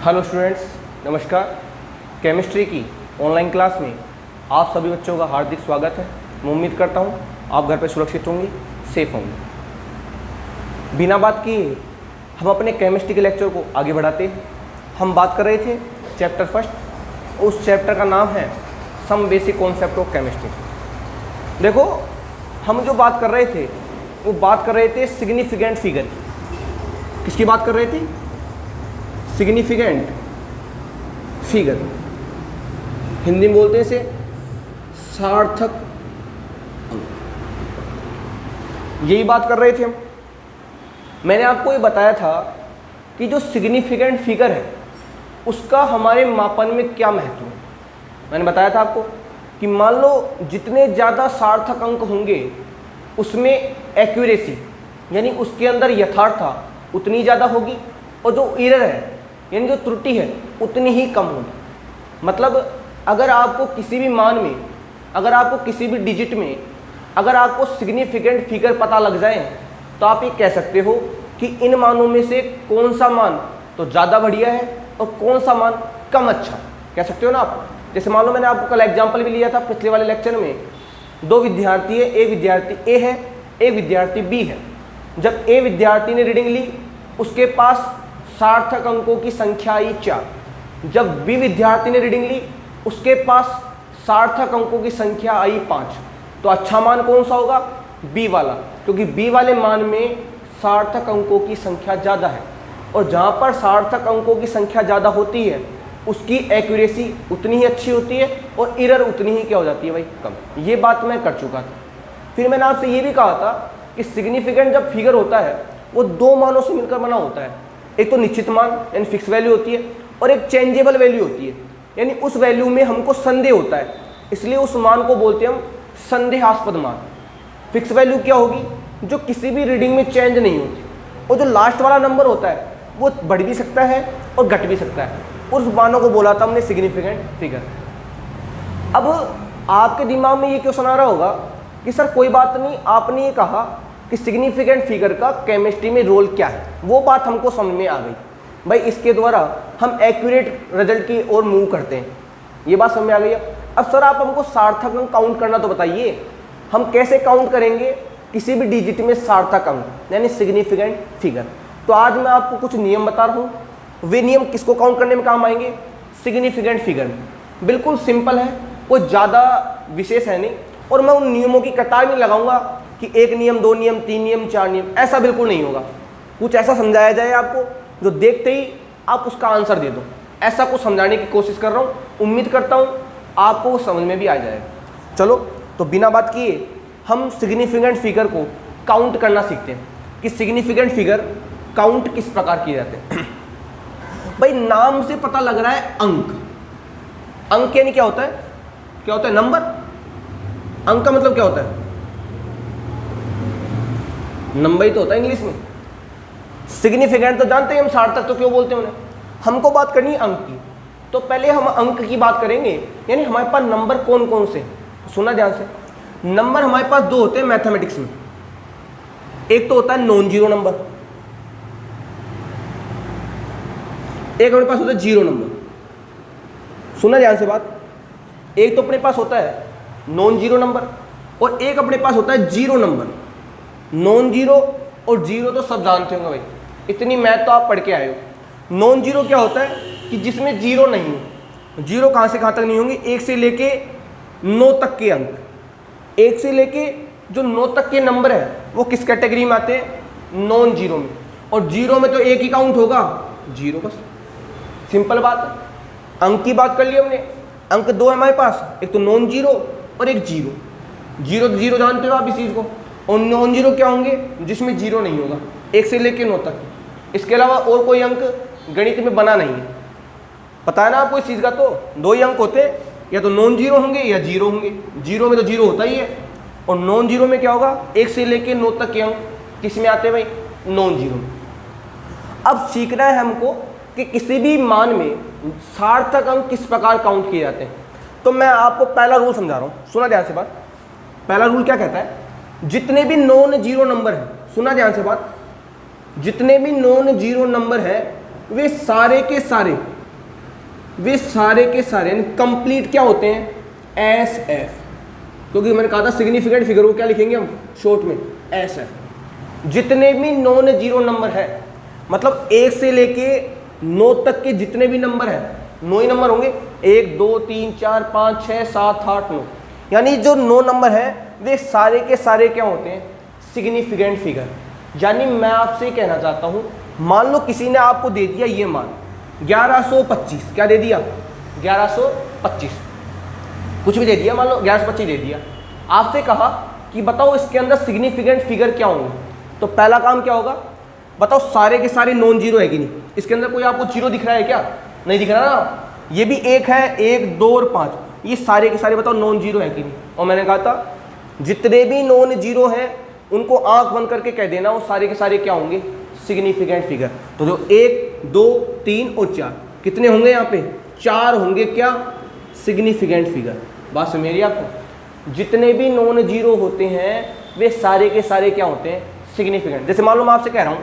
Hello students, नमस्कार। Chemistry की online class में आप सभी बच्चों का हार्दिक स्वागत है। मैं उम्मीद करता हूँ आप घर पर सुरक्षित होंगे, सेफ होंगे। बिना बात किए हम अपने केमिस्ट्री के लेक्चर को आगे बढ़ाते हैं। हम बात कर रहे थे चैप्टर फर्स्ट, उस चैप्टर का नाम है some basic concept of chemistry. देखो, हम जो बात कर रहे थे वो बात कर रहे थे सिग्निफिकेंट फिगर। किसकी बात कर रहे थे? सिग्निफिकेंट फिगर, हिंदी में बोलते हैं इसे सार्थक अंक। यही बात कर रहे थे हम। मैंने आपको ये बताया था कि जो सिग्निफिकेंट फिगर है उसका हमारे मापन में क्या महत्व है। मैंने बताया था आपको कि मान लो जितने ज़्यादा सार्थक अंक होंगे उसमें एक्यूरेसी यानी उसके अंदर यथार्थता उतनी ज़्यादा होगी, और जो एरर है यानी जो त्रुटि है उतनी ही कम होगी। मतलब अगर आपको किसी भी मान में, अगर आपको किसी भी डिजिट में, अगर आपको सिग्निफिकेंट फिगर पता लग जाए तो आप ये कह सकते हो कि इन मानों में से कौन सा मान तो ज़्यादा बढ़िया है और कौन सा मान कम अच्छा, कह सकते हो ना आप। जैसे मान लो मैंने आपको कल एग्जाम्पल भी लिया था पिछले वाले लेक्चर में। दो विद्यार्थी है, एक विद्यार्थी ए है, एक विद्यार्थी बी है। जब ए विद्यार्थी ने रीडिंग ली उसके पास सार्थक अंकों की संख्या आई 4। जब बी विद्यार्थी ने रीडिंग ली उसके पास सार्थक अंकों की संख्या आई 5। तो अच्छा मान कौन सा होगा? बी वाला, क्योंकि बी वाले मान में सार्थक अंकों की संख्या ज़्यादा है, और जहाँ पर सार्थक अंकों की संख्या ज़्यादा होती है उसकी एक्यूरेसी उतनी ही अच्छी होती है और एरर उतनी ही क्या हो जाती है भाई? कम। ये बात मैं कर चुका था। फिर मैंने आपसे ये भी कहा था कि सिग्निफिकेंट जब फिगर होता है वो दो मानों से मिलकर बना होता है। एक तो निश्चित मान यानी फिक्स वैल्यू होती है, और एक चेंजेबल वैल्यू होती है यानी उस वैल्यू में हमको संदेह होता है, इसलिए उस मान को बोलते हैं हम संदेहास्पद मान। फिक्स वैल्यू क्या होगी? जो किसी भी रीडिंग में चेंज नहीं होती, और जो लास्ट वाला नंबर होता है वो बढ़ भी सकता है और घट भी सकता है। उस मानों को बोला था हमने सिग्निफिकेंट फिगर। अब आपके दिमाग में ये क्वेश्चन आ रहा होगा कि सर कोई बात नहीं, आपने ये कहा कि सिग्निफिकेंट फिगर का केमिस्ट्री में रोल क्या है। वो बात हमको समझ में आ गई भाई, इसके द्वारा हम एक्यूरेट रिजल्ट की ओर मूव करते हैं। ये बात समझ में आ गई। अब सर आप हमको सार्थक अंक काउंट करना तो बताइए, हम कैसे काउंट करेंगे किसी भी डिजिट में सार्थक अंक यानी सिग्निफिकेंट फिगर। तो आज मैं आपको कुछ नियम बता रहा हूँ। वे नियम किसको काउंट करने में काम आएंगे? सिग्निफिकेंट फिगर में। बिल्कुल सिंपल है, कोई ज़्यादा विशेष है नहीं, और मैं उन नियमों की कतार नहीं लगाऊंगा कि एक नियम, दो नियम, तीन नियम, चार नियम, ऐसा बिल्कुल नहीं होगा। कुछ ऐसा समझाया जाए आपको जो देखते ही आप उसका आंसर दे दो, ऐसा कुछ समझाने की कोशिश कर रहा हूँ। उम्मीद करता हूँ आपको वो समझ में भी आ जाएगा। चलो, तो बिना बात किए हम सिग्निफिकेंट फिगर को काउंट करना सीखते हैं कि सिग्निफिकेंट फिगर काउंट किस प्रकार किए जाते हैं। भाई नाम से पता लग रहा है अंक। अंक यानी क्या होता है? क्या होता है? नंबर। अंक का मतलब क्या होता है? नंबर ही तो होता है इंग्लिश में। सिग्निफिकेंट तो जानते हैं हम, सार्थक तो क्यों बोलते हैं उन्हें। हमको बात करनी है अंक की, तो पहले हम अंक की बात करेंगे, यानी हमारे पास नंबर कौन कौन से। सुना ध्यान से, नंबर हमारे पास दो होते हैं मैथमेटिक्स में। एक तो होता है नॉन जीरो नंबर, एक हमारे पास होता है जीरो नंबर। सुना ध्यान से बात, एक तो अपने पास होता है नॉन जीरो नंबर और एक अपने पास होता है जीरो नंबर। नॉन जीरो और जीरो तो सब जानते होंगे भाई, इतनी मैथ तो आप पढ़ के आए हो। नॉन जीरो क्या होता है कि जिसमें जीरो नहीं हो। जीरो कहाँ से कहाँ तक नहीं होंगे? एक से लेके 9 तक के अंक, एक से लेके जो 9 तक के नंबर है वो किस कैटेगरी में आते हैं? नॉन जीरो में। और जीरो में तो एक ही काउंट होगा, जीरो। बस सिंपल बात है। अंक की बात कर ली हमने, अंक दो है हमारे पास, एक तो नॉन जीरो और एक जीरो। जीरो तो जीरो जानते हो आप इस चीज़ को, और नॉन जीरो क्या होंगे? जिसमें जीरो नहीं होगा, एक से लेके 9 तक। इसके अलावा और कोई अंक गणित में बना नहीं है। पता है ना आपको इस चीज़ का? तो दो ही अंक होते हैं, या तो नॉन जीरो होंगे या जीरो होंगे। जीरो में तो जीरो होता ही है, और नॉन जीरो में क्या होगा? एक से लेके 9 तक के अंक किस में आते हैं भाई? नॉन जीरो में। अब सीखना है हमको कि किसी भी मान में सार्थक अंक किस प्रकार काउंट किए जाते हैं। तो मैं आपको पहला रूल समझा रहा हूँ, सुना ध्यान से बात। पहला रूल क्या कहता है? जितने भी नॉन जीरो नंबर हैं, सुना ध्यान से बात, जितने भी नॉन जीरो नंबर है वे सारे के सारे वे सारे के सारे यानी कंप्लीट क्या होते हैं एस एफ, क्योंकि मैंने कहा था सिग्निफिकेंट फिगर को क्या लिखेंगे हम शॉर्ट में एस एफ। जितने भी नॉन जीरो नंबर है, मतलब 1 से लेके 9 तक के जितने भी नंबर है 9 ही नंबर होंगे, 1 2 3 4 5 6 7 8 9, यानी जो 9 नंबर है वे सारे के सारे क्या होते हैं सिग्निफिकेंट फिगर। यानी मैं आपसे कहना चाहता हूं, मान लो किसी ने आपको दे दिया ये मान 1125, क्या दे दिया 1125, कुछ भी दे दिया, मान लो 1125 दे दिया, आपसे कहा कि बताओ इसके अंदर सिग्निफिकेंट फिगर क्या होंगे। तो पहला काम क्या होगा, बताओ सारे के सारे नॉन जीरो है कि नहीं, इसके अंदर कोई आपको जीरो दिख रहा है क्या, नहीं दिख रहा ना, ये भी 1 है 1 2 और 5, ये सारे के सारे बताओ नॉन जीरो है कि नहीं। और मैंने कहा था जितने भी नॉन जीरो हैं उनको आंख बंद करके कह देना वो सारे के सारे क्या होंगे सिग्निफिकेंट फिगर। तो जो 1 2 3 और 4 कितने होंगे यहाँ पे 4 होंगे क्या सिग्निफिकेंट फिगर। बात समझ रही आपको, जितने भी नॉन जीरो होते हैं वे सारे के सारे क्या होते हैं सिग्निफिकेंट। जैसे मान लो मैं आपसे कह रहा हूँ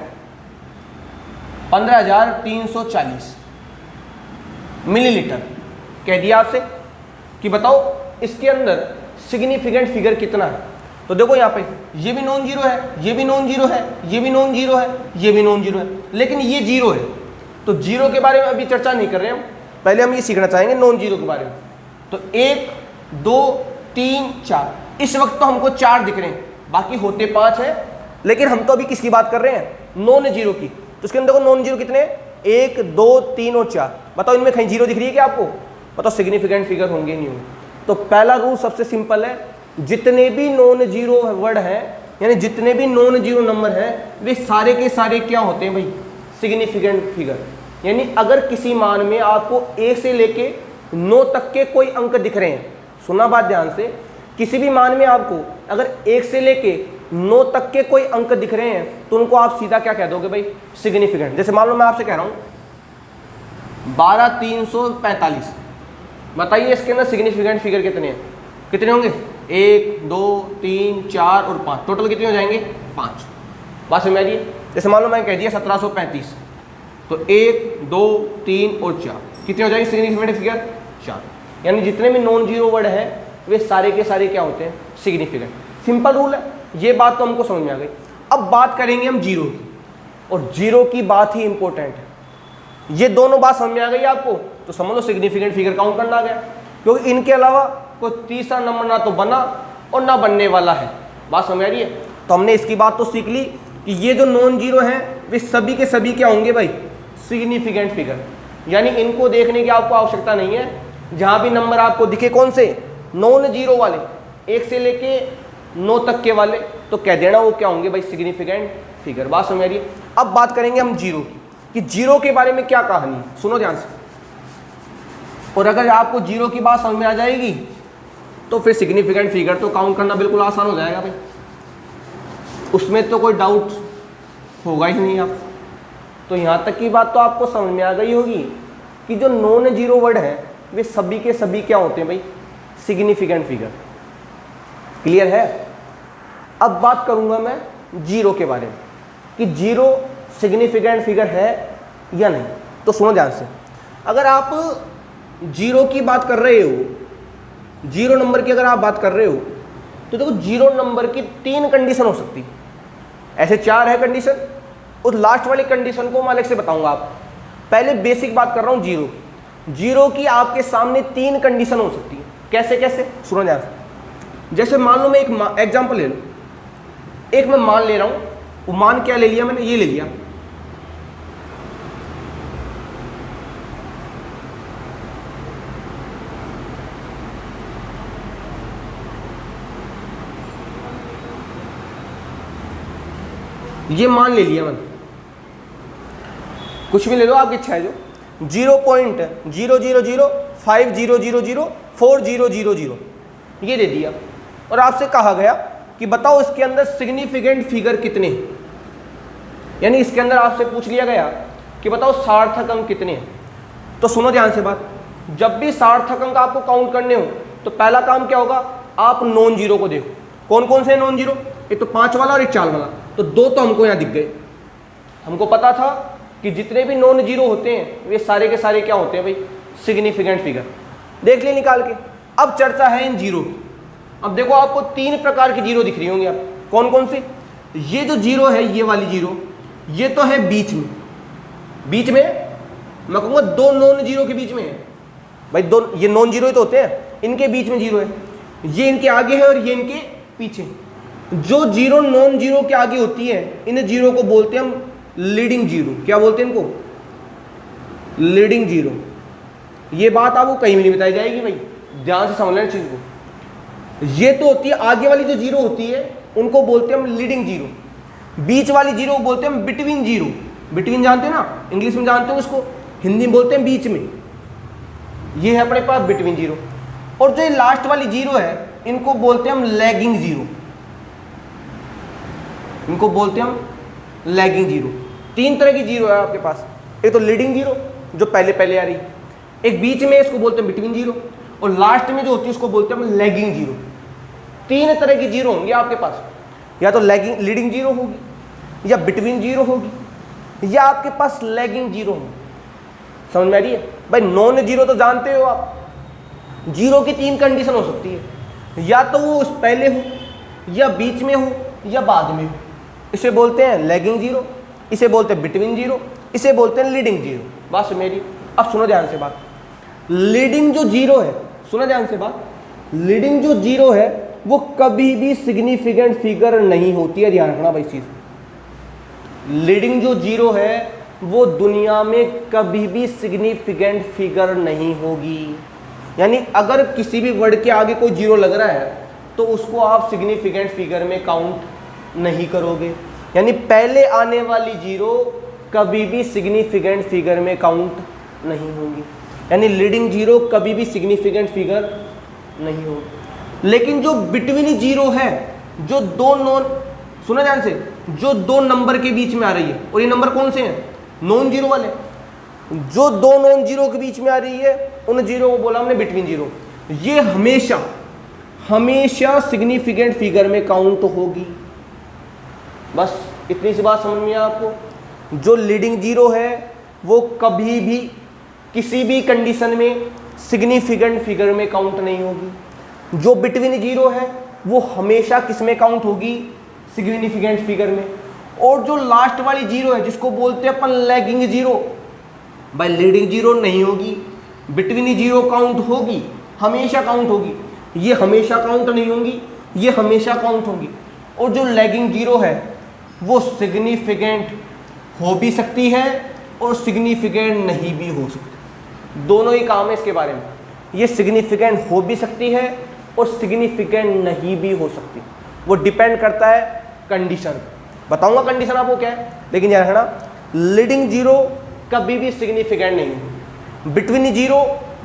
15,340 मिलीलीटर, कह दिया आपसे कि बताओ इसके अंदर सिग्निफिकेंट फिगर कितना है। तो देखो यहाँ पे ये भी नॉन जीरो है, ये भी नॉन जीरो है, ये भी नॉन जीरो है, ये भी नॉन जीरो है, लेकिन ये जीरो है। तो जीरो के बारे में अभी चर्चा नहीं कर रहे हम, पहले हम ये सीखना चाहेंगे नॉन जीरो के बारे में। तो 1 2 3 4, इस वक्त तो हमको 4 दिख रहे हैं, बाकी होते 5 है, लेकिन हम तो अभी किसकी बात कर रहे हैं नॉन जीरो की। तो इसके अंदर देखो नॉन जीरो कितने 1 2 3 और 4, बताओ इनमें कहीं जीरो दिख रही है क्या आपको, बताओ सिग्निफिकेंट फिगर होंगे नहीं होंगे। तो पहला रूल सबसे सिंपल है, जितने भी नॉन जीरो वर्ड है यानी जितने भी नॉन जीरो नंबर है वे सारे के सारे क्या होते हैं भाई सिग्निफिकेंट फिगर। यानी अगर किसी मान में आपको 1 से लेके 9 तक के कोई अंक दिख रहे हैं, सुना बात ध्यान से, किसी भी मान में आपको अगर 1 से लेके 9 तक के कोई अंक दिख रहे हैं तो उनको आप सीधा क्या कह दोगे भाई सिग्निफिकेंट। जैसे मान लो मैं आपसे कह रहा हूं 12,345, बताइए इसके अंदर सिग्निफिकेंट फिगर कितने हैं, कितने होंगे 1 2 3 4 और 5, टोटल कितने हो जाएंगे 5। बात समझ आ रही है। जैसे मान लो मैं कह दिया 1735, तो 1 2 3 और 4 कितने हो जाएंगे सिग्निफिकेंट फिगर 4। यानी जितने भी नॉन जीरो वर्ड है वे सारे के सारे क्या होते हैं सिग्निफिकेंट। सिंपल रूल है, ये बात तो हमको समझ में आ गई। अब बात करेंगे हम जीरो की, और जीरो की बात ही इंपॉर्टेंट है। ये दोनों बात समझ में आ गई आपको, तो समझ लो सिग्निफिकेंट फिगर काउंट करना आ गया, क्योंकि इनके अलावा कोई तीसरा नंबर ना तो बना और ना बनने वाला है। बात समझ आ रही है। तो हमने इसकी बात तो सीख ली कि ये जो नॉन जीरो हैं वे सभी के सभी क्या होंगे भाई सिग्निफिकेंट फिगर। यानी इनको देखने की आपको आवश्यकता नहीं है, जहां भी नंबर आपको दिखे कौन से नॉन जीरो वाले 1 से लेके 9 तक के वाले, तो कह देना वो क्या होंगे भाई सिग्निफिकेंट फिगर। बात समझ आ रही है। अब बात करेंगे हम जीरो की, कि जीरो के बारे में क्या कहानी है, सुनो ध्यान से। और अगर आपको जीरो की बात समझ में आ जाएगी तो फिर सिग्निफिकेंट फिगर तो काउंट करना बिल्कुल आसान हो जाएगा भाई, उसमें तो कोई डाउट होगा ही नहीं आप। तो यहाँ तक की बात तो आपको समझ में आ गई होगी कि जो नॉन जीरो वर्ड है वे सभी के सभी क्या होते हैं भाई सिग्निफिकेंट फिगर। क्लियर है। अब बात करूंगा मैं जीरो के बारे में कि जीरो सिग्निफिकेंट फिगर है या नहीं। तो सुनो ध्यान से, अगर आप जीरो की बात कर रहे हो, जीरो नंबर की अगर आप बात कर रहे हो, तो देखो जीरो नंबर की 3 कंडीशन हो सकती है, ऐसे 4 है कंडीशन, उस लास्ट वाली कंडीशन को मैं अलग से बताऊंगा आपको। पहले बेसिक बात कर रहा हूं जीरो। जीरो की आपके सामने 3 कंडीशन हो सकती है। कैसे कैसे, सुनो ध्यान से। जैसे मान लो मैं एक एग्जाम्पल ले लूं, एक मैं मान ले रहा हूं, वो मान क्या ले लिया मैंने, ये ले लिया ये मान ले लिया मैंने, कुछ भी ले लो आपकी इच्छा है, जो 0.00050004000 ये दे दिया, और आपसे कहा गया कि बताओ इसके अंदर सिग्निफिकेंट फिगर कितने हैं। यानी इसके अंदर आपसे पूछ लिया गया कि बताओ सार्थक अंक कितने हैं। तो सुनो ध्यान से बात, जब भी सार्थक अंक आपको काउंट करने हो तो पहला काम क्या होगा, आप नॉन जीरो को देखो। कौन कौन से नॉन जीरो, एक तो 5 वाला और एक 4 वाला। तो 2 तो हमको यहाँ दिख गए। हमको पता था कि जितने भी नॉन जीरो होते हैं वे सारे के सारे क्या होते हैं भाई सिग्निफिकेंट फिगर। देख लिए निकाल के। अब चर्चा है इन जीरो की। अब देखो आपको 3 प्रकार की जीरो दिख रही होंगी। आप कौन कौन सी? ये जो जीरो है, ये वाली जीरो, ये तो है बीच में। बीच में मैं कहूँगा 2 नॉन जीरो के बीच में है भाई। 2 ये नॉन जीरो ही तो होते हैं, इनके बीच में जीरो है। ये इनके आगे है और ये इनके पीछे। जो जीरो नॉन जीरो के आगे होती है, इन जीरो को बोलते हैं हम लीडिंग जीरो। क्या बोलते हैं इनको? Leading zero. ये बात आपको कहीं भी नहीं बताई जाएगी भाई, ध्यान से समझ लेना चीज को। ये तो होती है आगे वाली जो जीरो होती है, उनको बोलते हैं हम लीडिंग जीरो। बीच वाली जीरो को बोलते हैं हम बिटवीन जीरो। बिटवीन जानते हैं ना, इंग्लिश में जानते हो इसको, हिंदी में बोलते हैं बीच में। ये है अपने पास बिटवीन जीरो। और जो लास्ट वाली जीरो है, इनको बोलते हैं हम लैगिंग जीरो। इनको बोलते हैं हम लैगिंग जीरो। 3 तरह की जीरो है आपके पास। एक तो लीडिंग जीरो जो पहले पहले आ रही, एक बीच में, इसको बोलते हैं बिटवीन जीरो, और लास्ट में जो होती है उसको बोलते हैं हम लैगिंग जीरो। 3 तरह की जीरो होंगी आपके पास, या तो लैगिंग लीडिंग जीरो होगी, या बिटवीन जीरो होगी, या आपके पास लैगिंग जीरो होगी। समझ में आ रही है भाई? नॉन जीरो तो जानते हो आप, जीरो की 3 कंडीशन हो सकती है, या तो वो उस पहले हो, या बीच में हो, या बाद में हो। इसे बोलते हैं लैगिंग जीरो, इसे बोलते हैं बिटवीन जीरो, इसे बोलते हैं लीडिंग जीरो। बात सुन मेरी, अब सुनो ध्यान से बात। लीडिंग जो जीरो है, सुनो ध्यान से बात, लीडिंग जो जीरो है वो कभी भी सिग्निफिकेंट फिगर नहीं होती है। ध्यान रखना भाई चीज। लीडिंग जो जीरो है वो दुनिया में कभी भी सिग्निफिकेंट फिगर नहीं होगी। यानी अगर किसी भी वर्ड के आगे कोई जीरो लग रहा है तो उसको आप सिग्निफिकेंट फिगर में काउंट नहीं करोगे। यानी पहले आने वाली जीरो कभी भी सिग्निफिकेंट फिगर में काउंट नहीं होंगी। यानी लीडिंग जीरो कभी भी सिग्निफिकेंट फिगर नहीं होगी। लेकिन जो बिटवीन जीरो है, जो 2 नॉन, सुना ध्यान से, जो 2 नंबर के बीच में आ रही है, और ये नंबर कौन से हैं? नॉन जीरो वाले। जो 2 नॉन जीरो के बीच में आ रही है, उन जीरो को बोला हमने बिटवीन जीरो। ये हमेशा हमेशा सिग्निफिकेंट फिगर में काउंट होगी। बस इतनी सी बात समझ में आया आपको? जो लीडिंग जीरो है वो कभी भी किसी भी कंडीशन में सिग्निफिकेंट फिगर में काउंट नहीं होगी। जो बिटवीन जीरो है वो हमेशा किस में काउंट होगी? सिग्निफिकेंट फिगर में। और जो लास्ट वाली जीरो है, जिसको बोलते हैं अपन लैगिंग जीरो, भाई लीडिंग जीरो नहीं होगी, बिटवीन जीरो काउंट होगी, हमेशा काउंट होगी। ये हमेशा काउंट नहीं होंगी, ये हमेशा काउंट होंगी। और जो लैगिंग जीरो है वो सिग्निफिकेंट हो भी सकती है और सिग्निफिकेंट नहीं भी हो सकती। दोनों ही काम है इसके बारे में। ये सिग्निफिकेंट हो भी सकती है और सिग्निफिकेंट नहीं भी हो सकती। वो डिपेंड करता है कंडीशन। बताऊंगा कंडीशन आपको क्या है, लेकिन याद रखना लीडिंग जीरो कभी भी सिग्निफिकेंट नहीं होगी, बिटवीन जीरो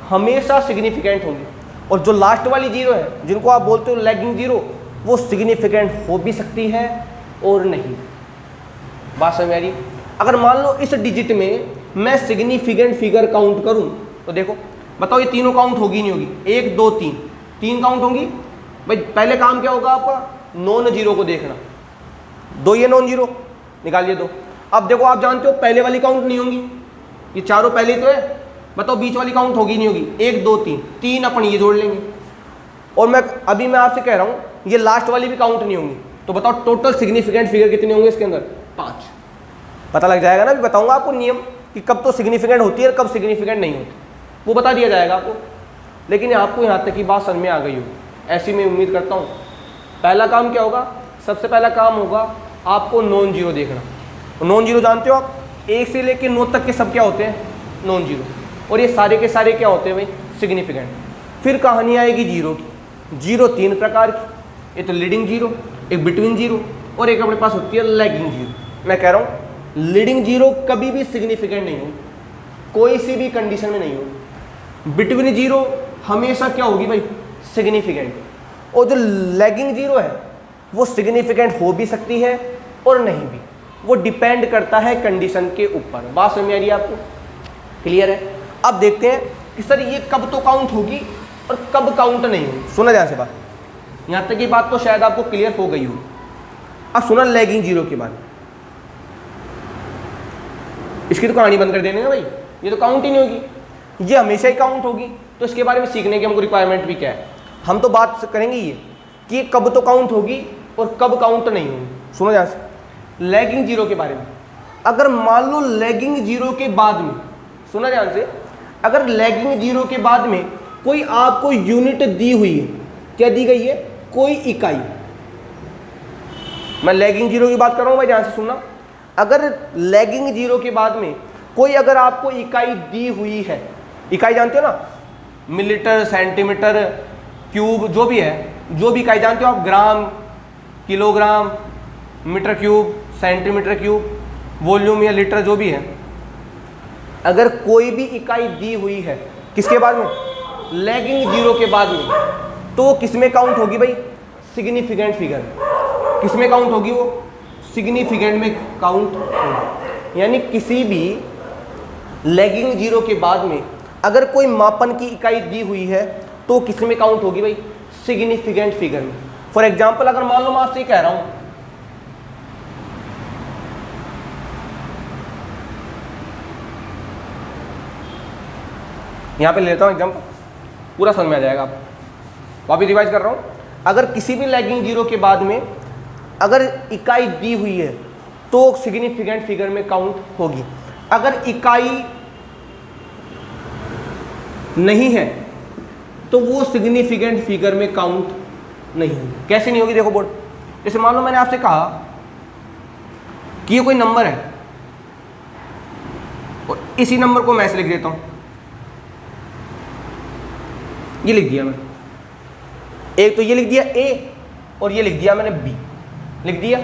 हमेशा सिग्निफिकेंट होंगी, और जो लास्ट वाली जीरो है जिनको आप बोलते हो लैगिंग जीरो, वो सिग्निफिकेंट हो भी सकती है और नहीं। बात समझ में आ रही? अगर मान लो इस डिजिट में मैं सिग्निफिकेंट फिगर काउंट करूं तो देखो, बताओ ये तीनों काउंट होगी नहीं होगी? 1 2 3, 3 काउंट होंगी भाई। पहले काम क्या होगा आपका? नॉन जीरो को देखना। 2 ये नॉन जीरो निकालिए 2। अब देखो आप जानते हो पहले वाली काउंट नहीं होंगी, ये चारों पहले ही तो है। बताओ बीच वाली काउंट होगी नहीं होगी? 1 2 3, 3 अपन ये जोड़ लेंगे। और मैं आपसे कह रहा हूं ये लास्ट वाली भी काउंट नहीं होंगी। तो बताओ टोटल सिग्निफिकेंट फिगर कितने होंगे इसके अंदर? 5। पता लग जाएगा ना? भी बताऊंगा आपको नियम कि कब तो सिग्निफिकेंट होती है और कब सिग्निफिकेंट नहीं होती, वो बता दिया जाएगा आपको। लेकिन आपको यहाँ तक की बात समझ में आ गई होगी, ऐसी मैं उम्मीद करता हूँ। पहला काम क्या होगा? सबसे पहला काम होगा आपको नॉन जीरो देखना। नॉन जीरो जानते हो आप, 1 से लेकर 9 तक के सब क्या होते हैं? Non zero. और ये सारे के सारे क्या होते हैं भाई? सिग्निफिकेंट। फिर कहानी आएगी जीरो की। जीरो 3 प्रकार की, एक तो लीडिंग जीरो, एक बिटवीन जीरो, और एक अपने पास होती है लैगिंग जीरो। मैं कह रहा हूँ लीडिंग जीरो कभी भी सिग्निफिकेंट नहीं होगी, कोई सी भी कंडीशन में नहीं होगी। बिटवीन जीरो हमेशा क्या होगी भाई? सिग्निफिकेंट। और जो लैगिंग जीरो है वो सिग्निफिकेंट हो भी सकती है और नहीं भी, वो डिपेंड करता है कंडीशन के ऊपर। बात समझ में आ रही है आपको? क्लियर है? अब देखते हैं कि सर ये कब तो काउंट होगी और कब काउंट नहीं होगी। सुना ध्यान से बात, यहाँ तक की बात तो शायद आपको क्लियर हो गई हो। अब सुना लैगिंग जीरो की बात, इसकी तो कहानी बंद कर देने का भाई, ये तो काउंट ही नहीं होगी। ये हमेशा ही काउंट होगी। तो इसके बारे में सीखने की हमको रिक्वायरमेंट भी क्या है, हम तो बात करेंगे ये कि कब तो काउंट होगी और कब काउंट नहीं होगी। सुनो ध्यान से लैगिंग जीरो के बारे में। अगर मान लो लैगिंग जीरो के बाद में, सुना ध्यान से, अगर लैगिंग जीरो के बाद में कोई आपको यूनिट दी हुई है, क्या दी गई है, कोई इकाई, मैं लैगिंग जीरो की बात कर रहा हूं भाई, ध्यान से सुनना। अगर लैगिंग जीरो के बाद में कोई अगर आपको इकाई दी हुई है, इकाई जानते हो ना, मिलीमीटर, सेंटीमीटर, क्यूब, जो भी है, जो भी इकाई जानते हो आप, gram, kilogram, metre cube, centimetre cube, volume या लीटर, जो भी है, अगर कोई भी इकाई दी हुई है किसके बाद में, लैगिंग जीरो के बाद में, तो वो किस में काउंट होगी भाई, सिग्निफिकेंट फिगर। किस में काउंट होगी वो, सिग्निफिकेंट में काउंट होगी। यानी किसी भी लैगिंग जीरो के बाद में अगर कोई मापन की इकाई दी हुई है तो किस में काउंट होगी भाई, सिग्निफिकेंट फिगर में। फॉर एग्जाम्पल अगर मान लो मैं आपसे कह रहा हूं यहां पे ले लेता हूं एग्जाम्पल, पूरा समझ में आ जाएगा आपको, वापिस रिवाइज कर रहा हूं। अगर किसी भी लैगिंग जीरो के बाद में अगर इकाई दी हुई है तो सिग्निफिकेंट फिगर में काउंट होगी। अगर इकाई नहीं है तो वो सिग्निफिकेंट फिगर में काउंट नहीं होगी। कैसे नहीं होगी, देखो बोर्ड, जैसे मान लो मैंने आपसे कहा कि ये कोई नंबर है और इसी नंबर को मैं ऐसे लिख देता हूं, ये लिख दिया मैंने, एक तो ये लिख दिया ए और ये लिख दिया मैंने बी, लिख दिया।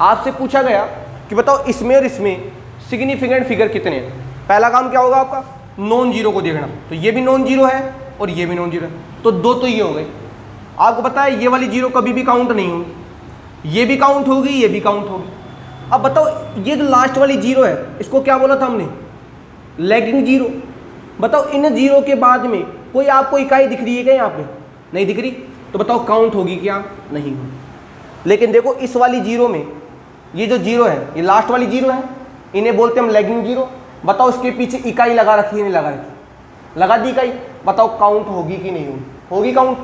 आपसे पूछा गया कि बताओ इसमें और इसमें सिग्निफिकेंट फिगर कितने हैं। पहला काम क्या होगा आपका, नॉन जीरो को देखना, तो ये भी नॉन जीरो है और ये भी नॉन जीरो है, तो दो तो ये हो गए। आपको पता है ये वाली जीरो कभी भी काउंट नहीं होगी, ये भी काउंट होगी, ये भी काउंट होगी। अब बताओ ये जो लास्ट वाली जीरो है इसको क्या बोला था हमने, लैगिंग जीरो। बताओ इन जीरो के बाद में कोई आपको इकाई दिख रही है क्या, यहाँ पे नहीं दिख रही, तो बताओ काउंट होगी क्या, नहीं होगी। लेकिन देखो इस वाली जीरो में ये जो जीरो है, ये लास्ट वाली जीरो है, इन्हें बोलते हैं हम लैगिंग जीरो। बताओ इसके पीछे इकाई लगा रखी है, नहीं लगा रखी, लगा दी इकाई, बताओ काउंट होगी कि नहीं होगी, होगी काउंट।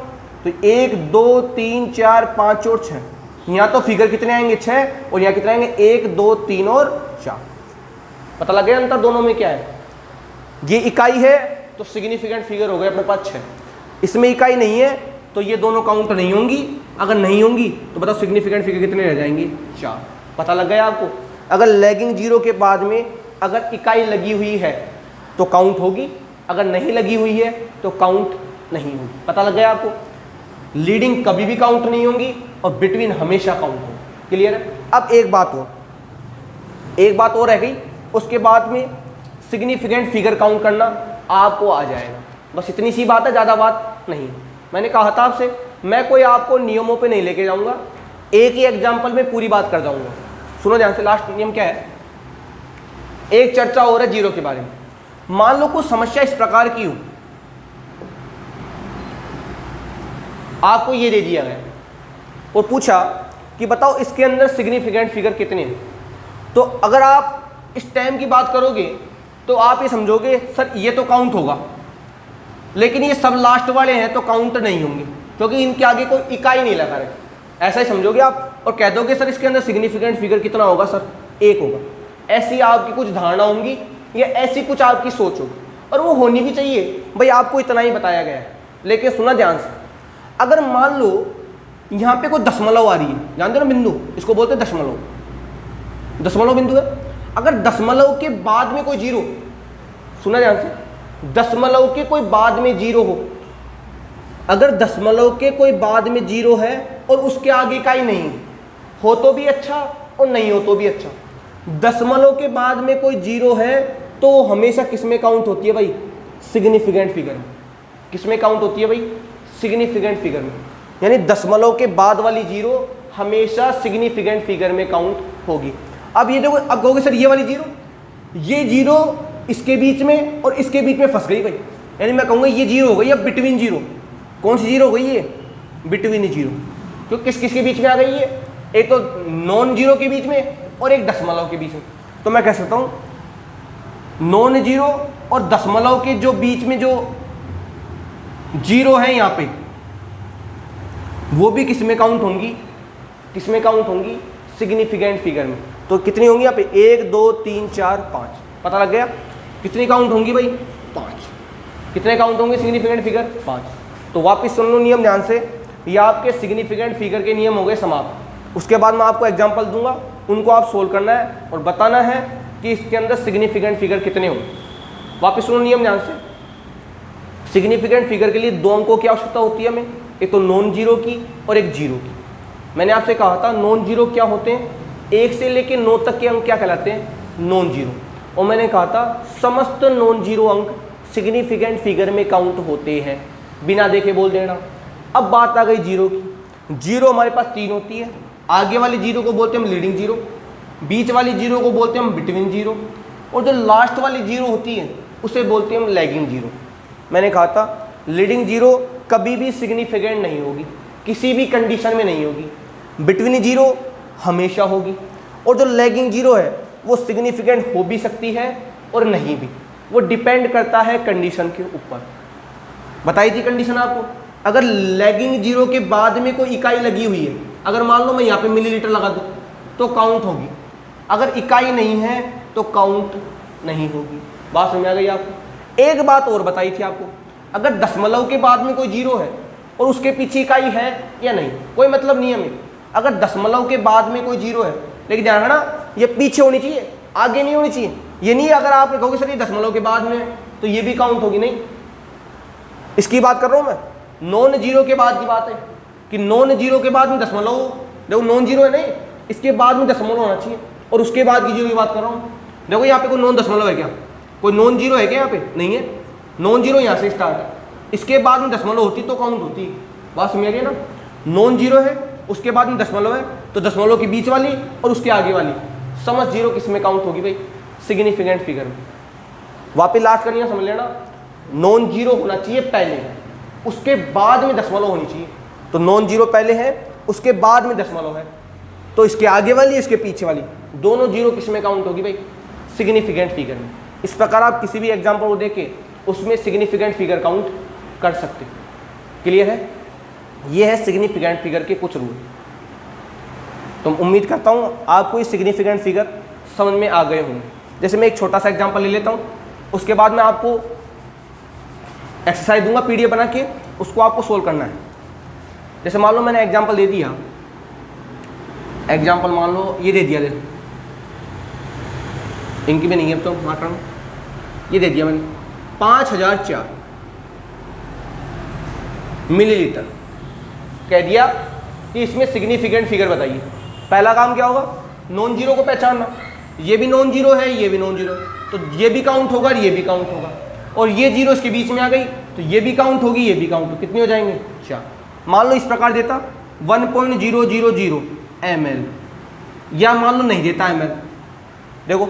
तो 1 2 3 4 5 और 6, यहाँ तो फिगर कितने आएंगे 6, और यहाँ कितने आएंगे 1 2 3 और 4। पता लग गया अंतर दोनों में क्या है, ये इकाई है तो सिग्निफिकेंट फिगर हो गए अपने पास 6, इसमें इकाई नहीं है तो ये दोनों काउंट नहीं होंगी। अगर नहीं होंगी तो बताओ सिग्निफिकेंट फिगर कितने रह जाएंगे, 4। पता लग गया आपको। अगर लैगिंग जीरो के बाद में अगर इकाई लगी हुई है तो काउंट होगी, अगर नहीं लगी हुई है तो काउंट नहीं होगी। पता लग गया आपको। लीडिंग कभी भी काउंट नहीं होंगी और बिटवीन हमेशा काउंट होगी। क्लियर है। अब एक बात और रह गई, उसके बाद में सिग्निफिकेंट फिगर काउंट करना आपको आ जाएगा। बस इतनी सी बात है, ज़्यादा बात नहीं। मैंने कहा था आपसे मैं कोई आपको नियमों पे नहीं लेके जाऊंगा, एक ही एग्जाम्पल में पूरी बात कर जाऊंगा। सुनो ध्यान से, लास्ट नियम क्या है, एक चर्चा हो रहा है जीरो के बारे में। मान लो कुछ समस्या इस प्रकार की हो, आपको ये दे दिया गया और पूछा कि बताओ इसके अंदर सिग्निफिकेंट फिगर कितने हैं। तो अगर आप इस टाइम की बात करोगे तो आप ये समझोगे सर ये तो काउंट होगा, लेकिन ये सब लास्ट वाले हैं तो काउंट नहीं होंगे क्योंकि इनके आगे कोई इकाई नहीं लगा रहे। ऐसा ही समझोगे आप और कह दोगे सर इसके अंदर सिग्निफिकेंट फिगर कितना होगा, सर 1 होगा। ऐसी आपकी कुछ धारणा होंगी या ऐसी कुछ आपकी सोच होगी, और वो होनी भी चाहिए भाई, आपको इतना ही बताया गया है। लेकिन सुना ध्यान से, अगर मान लो यहाँ पे कोई दशमलव आ रही है, जानते हो ना बिंदु, इसको बोलते हैं दशमलव, दशमलव बिंदु है। अगर दशमलव के बाद में कोई जीरो, सुना ध्यान से, दशमलव के कोई बाद में जीरो हो, अगर दशमलव के कोई बाद में जीरो है और उसके आगे का ही नहीं हो तो भी अच्छा और नहीं हो तो भी अच्छा। दशमलव के बाद में कोई जीरो है तो हमेशा किस में काउंट होती है भाई, सिग्निफिकेंट फिगर में। किस में काउंट होती है भाई, सिग्निफिकेंट फिगर में। यानी दशमलव के बाद वाली जीरो हमेशा सिग्निफिकेंट फिगर में काउंट होगी। अब ये देखो, अब कहोगे सर ये वाली जीरो, ये जीरो इसके बीच में और इसके बीच में फंस गई भाई, यानी मैं कहूँगा ये जीरो हो गई अब बिटवीन जीरो। कौन सी जीरो हो गई ये, बिटवीन जीरो। तो किस किस के बीच में आ गई है, एक तो नॉन जीरो के बीच में और एक दशमलव के बीच में। तो मैं कह सकता हूँ नॉन जीरो और दशमलव के जो बीच में जो जीरो है यहाँ पे, वो भी किस में काउंट होंगी, किस में काउंट होंगी, सिग्निफिकेंट फिगर में। तो कितनी होंगी यहाँ पे, 1 2 3 4 5, पता लग गया कितनी काउंट होंगी भाई, 5। कितने काउंट होंगे सिग्निफिकेंट फिगर, 5। तो वापस सुन लो नियम ध्यान से, ये आपके सिग्निफिकेंट फिगर के नियम हो गए समाप्त। उसके बाद मैं आपको एग्जांपल दूंगा, उनको आप सोल्व करना है और बताना है कि इसके अंदर सिग्निफिकेंट फिगर कितने होंगे। वापस सुनो नियम ध्यान से, सिग्निफिकेंट फिगर के लिए 2 अंकों की आवश्यकता होती है हमें, एक तो नॉन जीरो की और एक जीरो की। मैंने आपसे कहा था नॉन जीरो क्या होते हैं, 1 से लेकर 9 तक के अंक क्या कहलाते हैं, नॉन जीरो। और मैंने कहा था समस्त नॉन जीरो अंक सिग्निफिकेंट फिगर में काउंट होते हैं, बिना देखे बोल देना। अब बात आ गई जीरो की। जीरो हमारे पास 3 होती है, आगे वाली जीरो को बोलते हैं हम लीडिंग जीरो, बीच वाली जीरो को बोलते हैं हम बिटवीन जीरो, और जो लास्ट वाली जीरो होती है उसे बोलते हैं हम लैगिंग जीरो। मैंने कहा था लीडिंग जीरो कभी भी सिग्निफिकेंट नहीं होगी, किसी भी कंडीशन में नहीं होगी, बिटवीन जीरो हमेशा होगी, और जो लैगिंग जीरो है वो सिग्निफिकेंट हो भी सकती है और नहीं भी, वो डिपेंड करता है कंडीशन के ऊपर। बताई थी कंडीशन आपको, अगर लैगिंग जीरो के बाद में कोई इकाई लगी हुई है, अगर मान लो मैं यहाँ पे मिलीलीटर लगा दूँ तो काउंट होगी, अगर इकाई नहीं है तो काउंट नहीं होगी। बात समझ आ गई आपको। एक बात और बताई थी आपको, अगर दशमलव के बाद में कोई जीरो है और उसके पीछे इकाई है या नहीं, कोई मतलब नहीं है हमें। अगर दशमलव के बाद में कोई जीरो है, लेकिन ध्यान रखना ये पीछे होनी चाहिए, आगे नहीं होनी चाहिए। ये नहीं अगर आप कहोगे सर ये दशमलव के बाद में तो ये भी काउंट होगी, नहीं, इसकी बात कर रहा हूँ मैं। नॉन जीरो के बाद की बात है कि नॉन जीरो के बाद में दशमलव, देखो नॉन जीरो है नहीं, इसके बाद में दशमलव होना चाहिए, और उसके बाद की जीरो की बात कर रहा हूँ। देखो यहाँ पे कोई नॉन दशमलव है क्या, कोई नॉन जीरो है क्या, यहाँ पे नहीं है। नॉन जीरो यहाँ से स्टार्ट है, इसके बाद में दशमलव होती तो काउंट होती। बात समझ रही है ना, नॉन जीरो है उसके बाद में दशमलव है, तो दशमलव की बीच वाली और उसके आगे वाली समझ जीरो किस में काउंट होगी भाई, सिग्निफिकेंट फिगर में। वापिस लास्ट करनी है, समझ लेना, नॉन जीरो होना चाहिए पहले, उसके बाद में दशमलव होनी चाहिए। तो नॉन जीरो पहले है, उसके बाद में दशमलव है, तो इसके आगे वाली इसके पीछे वाली दोनों जीरो किस में काउंट होगी भाई, सिग्निफिकेंट फिगर में। इस प्रकार आप किसी भी एग्जाम्पल को देख के उसमें सिग्निफिकेंट फिगर काउंट कर सकते। क्लियर है, ये है सिग्निफिकेंट फिगर के कुछ रूल। तो उम्मीद करता हूँ आपको ये सिग्निफिकेंट फिगर समझ में आ गए होंगे। जैसे मैं एक छोटा सा एग्जांपल ले लेता हूँ, उसके बाद मैं आपको एक्सरसाइज दूंगा पीडीएफ बना के, उसको आपको सोल्व करना है। जैसे मान लो मैंने एग्जांपल दे दिया, एग्जांपल मान लो ये दे दिया, देखो इनकी भी नहीं है तो मात्रा में, ये दे दिया मैंने 5004 मिलीलीटर, कह दिया कि इसमें सिग्निफिकेंट फिगर बताइए। पहला काम क्या होगा, नॉन जीरो को पहचानना, ये भी नॉन जीरो है, ये भी नॉन जीरो, तो ये भी काउंट होगा और ये भी काउंट होगा, और ये जीरो इसके बीच में आ गई तो ये भी काउंट होगी, ये भी काउंट होगी, कितनी हो जाएंगे 4। मान लो इस प्रकार देता 1.000 ml, या मान लो नहीं देता ml, देखो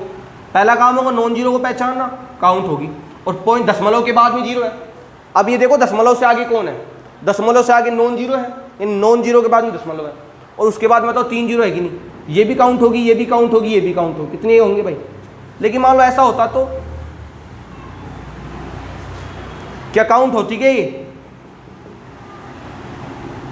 पहला काम होगा नॉन जीरो को पहचानना, काउंट होगी, और पॉइंट दशमलव के बाद में जीरो है। अब ये देखो दशमलव से आगे कौन है, दशमलव से आगे नॉन जीरो है, इन नॉन जीरो के बाद में दशमलव है, और उसके बाद में तो 3 जीरो है कि नहीं, ये भी काउंट होगी, ये भी काउंट होगी, ये भी काउंट होगी, कितने होंगे भाई। लेकिन मान लो ऐसा होता तो क्या काउंट होती क्या,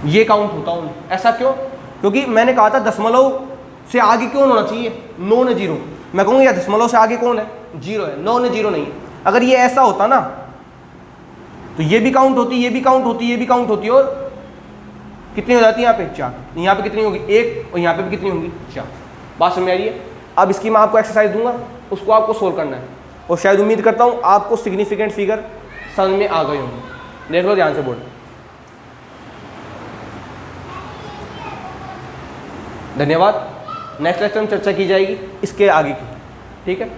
ये काउंट होता हूँ। ऐसा क्यों, क्योंकि मैंने कहा था दशमलव से आगे कौन होना चाहिए, नॉन जीरो। मैं कहूँगा या दशमलव से आगे कौन है, जीरो है, नॉन जीरो नहीं है। अगर ये ऐसा होता ना तो ये भी काउंट होती, ये भी काउंट होती, ये भी काउंट होती, और कितनी हो जाती है यहाँ पे 4, यहाँ पे कितनी होगी 1, और यहाँ पे भी कितनी होगी 4। बात समझ आ रही है। अब इसकी मैं आपको एक्सरसाइज दूंगा, उसको आपको सोल्व करना है, और शायद उम्मीद करता हूँ आपको सिग्निफिकेंट फिगर समझ में आ गए होंगे। देख लो ध्यान से बोर्ड। धन्यवाद। नेक्स्ट लेक्चर में चर्चा की जाएगी इसके आगे की, ठीक है।